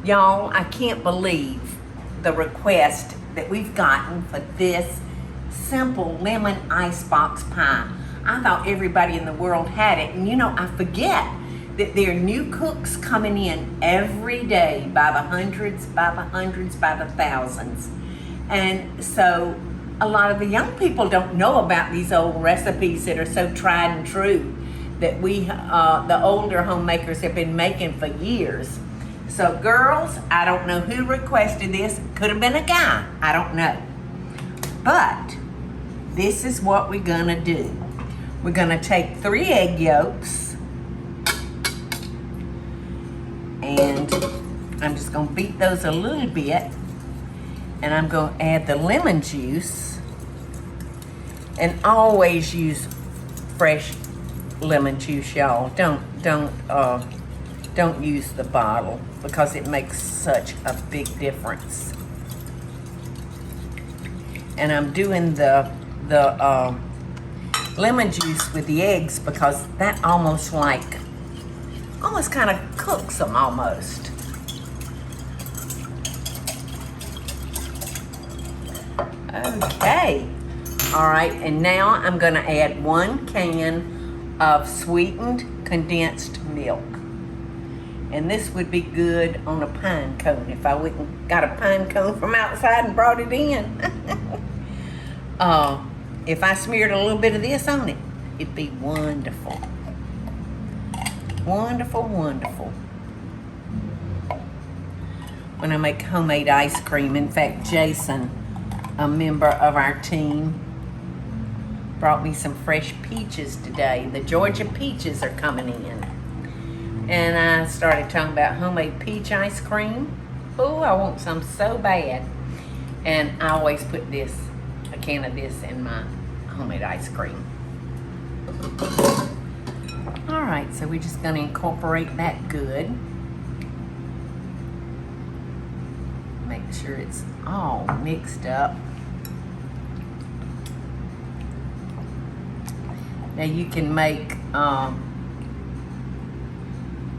Y'all, I can't believe the request that we've gotten for this simple lemon icebox pie. I thought everybody in the world had it, and I forget that there are new cooks coming in every day by the hundreds, by the thousands. And so a lot of the young people don't know about these old recipes that are so tried and true that the older homemakers have been making for years. So girls, I don't know who requested this. Could have been a guy, I don't know. But this is what we're gonna do. We're gonna take 3 egg yolks, and I'm just gonna beat those a little bit, and I'm gonna add the lemon juice, and always use fresh lemon juice, y'all. Don't use the bottle because it makes such a big difference. And I'm doing the lemon juice with the eggs because that almost kind of cooks them almost. Okay. All right, and now I'm gonna add 1 can of sweetened condensed milk. And this would be good on a pine cone if I wouldn't got a pine cone from outside and brought it in. If I smeared a little bit of this on it, it'd be wonderful. Wonderful, wonderful. When I make homemade ice cream, in fact, Jason, a member of our team, brought me some fresh peaches today. The Georgia peaches are coming in. And I started talking about homemade peach ice cream. Oh, I want some so bad. And I always put a can of this in my homemade ice cream. All right, so we're just gonna incorporate that good. Make sure it's all mixed up. Now you can make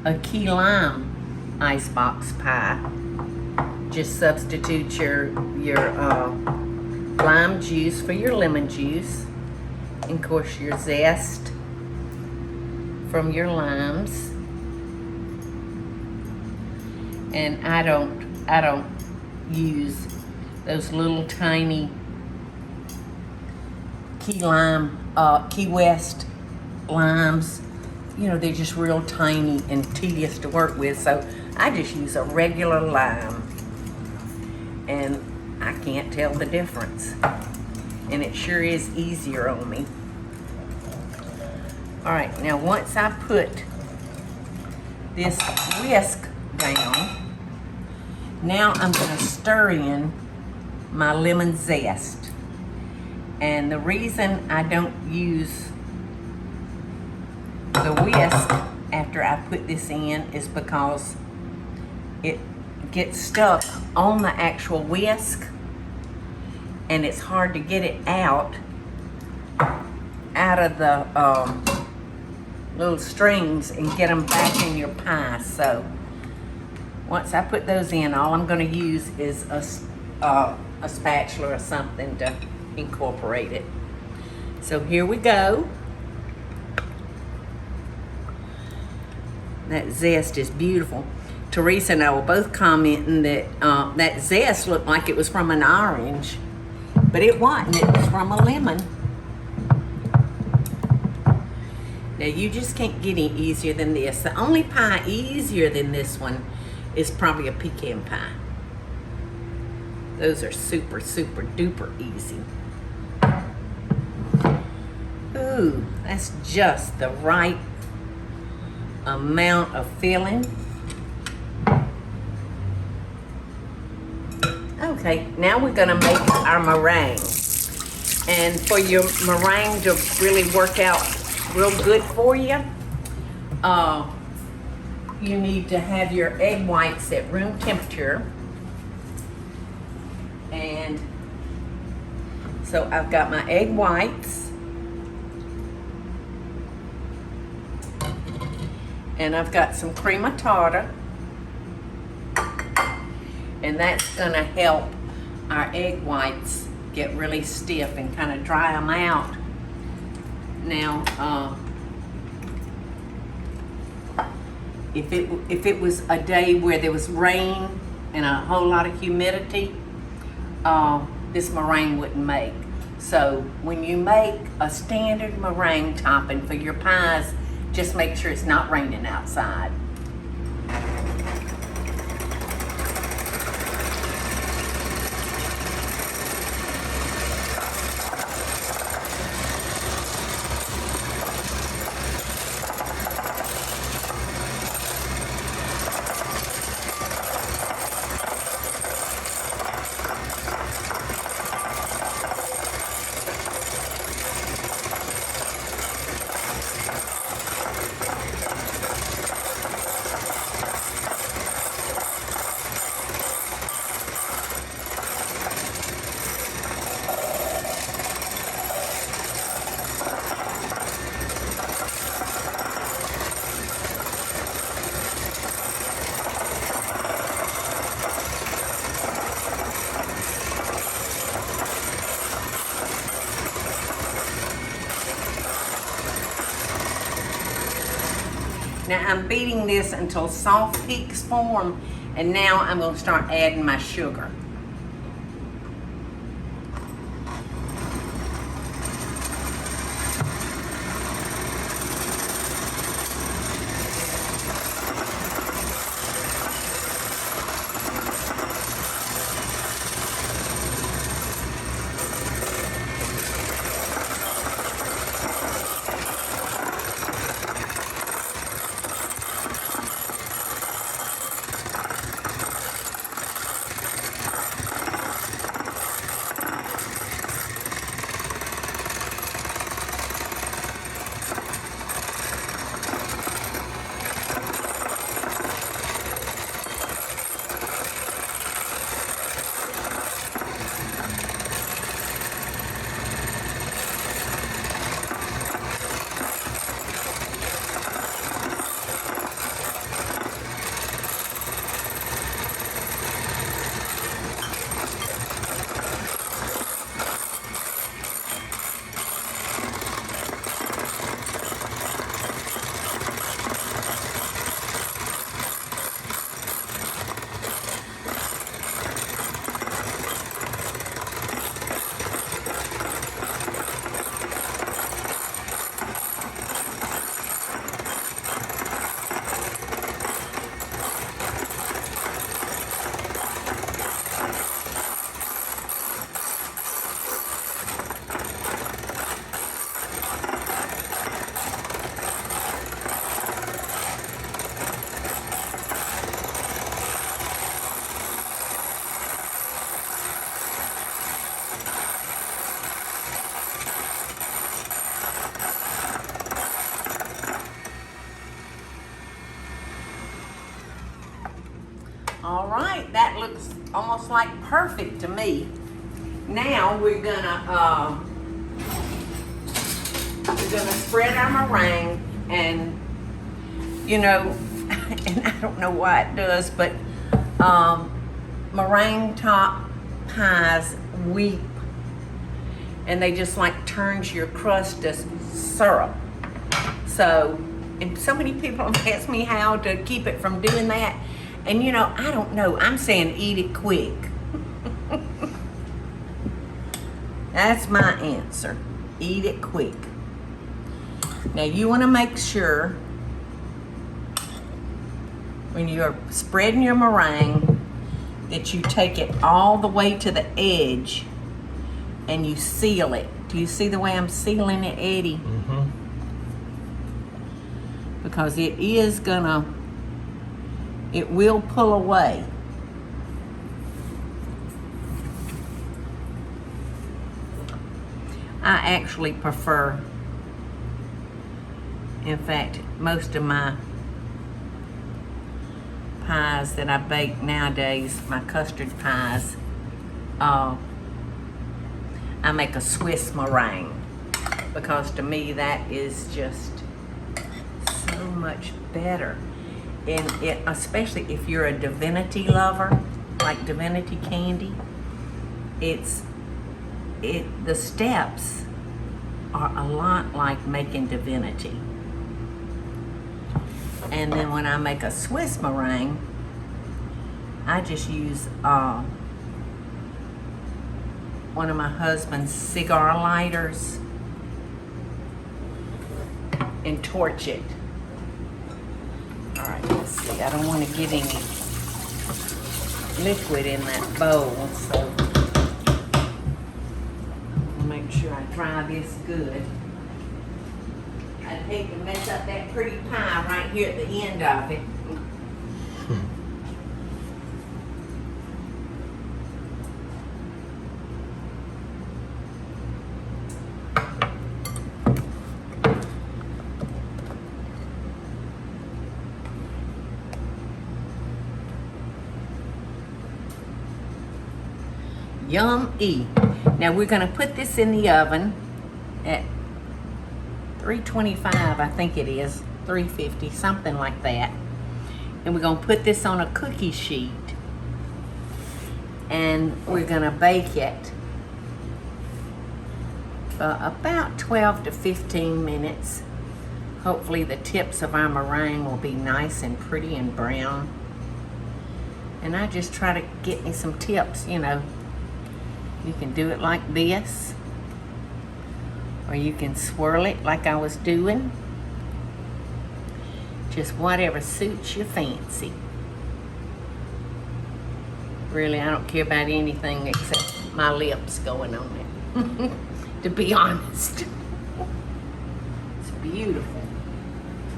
a key lime icebox pie. Just substitute your lime juice for your lemon juice, and of course your zest from your limes. And I don't use those little tiny Key West limes. They're just real tiny and tedious to work with, so I just use a regular lime, and I can't tell the difference, and it sure is easier on me. All right, now once I put this whisk down, now I'm gonna stir in my lemon zest. And the reason I don't use the whisk after I put this in is because it gets stuck on the actual whisk, and it's hard to get it out of the little strings and get them back in your pie. So once I put those in, all I'm going to use is a spatula or something to incorporate it. So here we go. That zest is beautiful. Teresa and I were both commenting that that zest looked like it was from an orange, but it wasn't. It was from a lemon. Now you just can't get any easier than this. The only pie easier than this one is probably a pecan pie. Those are super, super duper easy. Ooh, that's just the right amount of filling. Okay, now we're gonna make our meringue. And for your meringue to really work out real good for you, you need to have your egg whites at room temperature. And so I've got my egg whites, and I've got some crema tartar, And that's gonna help our egg whites get really stiff and kind of dry them out. Now, if it was a day where there was rain and a whole lot of humidity, this meringue wouldn't make. So when you make a standard meringue topping for your pies, just make sure it's not raining outside. Now I'm beating this until soft peaks form, and now I'm going to start adding my sugar. All right, that looks almost like perfect to me. Now we're gonna spread our meringue, and you know, and I don't know why it does, but meringue top pies weep, and they just like turns your crust to syrup. So, and so many people have asked me how to keep it from doing that. And you know, I don't know. I'm saying eat it quick. That's my answer. Eat it quick. Now you want to make sure when you're spreading your meringue that you take it all the way to the edge and you seal it. Do you see the way I'm sealing it, Eddie? Mm-hmm. Because it will pull away. I actually prefer, in fact, most of my pies that I bake nowadays, my custard pies, I make a Swiss meringue, because to me that is just so much better. And it, especially if you're a divinity lover, like divinity candy. The steps are a lot like making divinity. And then when I make a Swiss meringue, I just use one of my husband's cigar lighters and torch it. All right, let's see. I don't want to get any liquid in that bowl, so I'll make sure I dry this good. I'd hate to mess up that pretty pie right here at the end of it. Yum-y. Now we're going to put this in the oven at 325, I think it is, 350, something like that. And we're going to put this on a cookie sheet. And we're going to bake it for about 12 to 15 minutes. Hopefully the tips of our meringue will be nice and pretty and brown. And I just try to get me some tips, you know. You can do it like this, or you can swirl it like I was doing. Just whatever suits your fancy. Really, I don't care about anything except my lips going on it, to be honest. It's beautiful.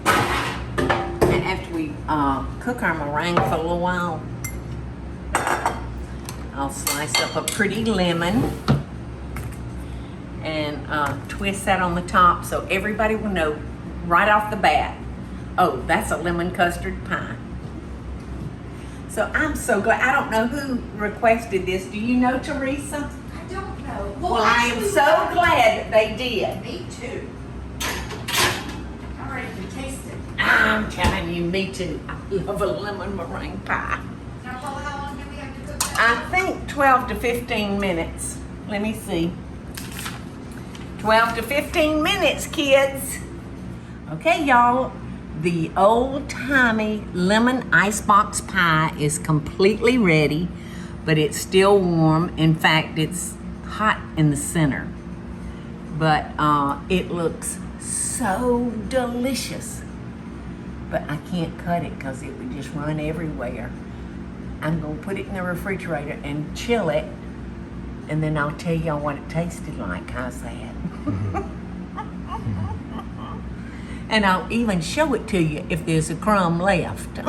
And after we cook our meringue for a little while, I'll slice up a pretty lemon and twist that on the top so everybody will know right off the bat, oh, that's a lemon custard pie. So I'm so glad. I don't know who requested this. Do you know, Teresa? I don't know. Well, I am so glad that they did. Me too. I'm ready to taste it. I'm telling you, me too. I love a lemon meringue pie. Now, Paula, how long do we have to cook that? I think 12 to 15 minutes. Let me see. 12 to 15 minutes, kids. Okay, y'all. The old-timey lemon icebox pie is completely ready, but it's still warm. In fact, it's hot in the center. But it looks so delicious. But I can't cut it because it would just run everywhere. I'm going to put it in the refrigerator and chill it, and then I'll tell y'all what it tasted like. How's that? And I'll even show it to you if there's a crumb left.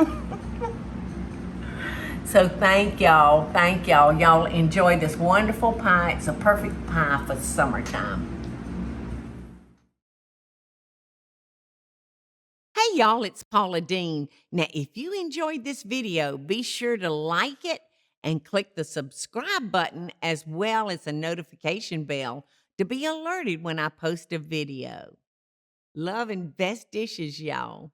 So thank y'all. Thank y'all. Y'all enjoy this wonderful pie. It's a perfect pie for summertime. Hey y'all, it's Paula Deen. Now, if you enjoyed this video, be sure to like it and click the subscribe button as well as the notification bell to be alerted when I post a video. Love and best dishes, y'all.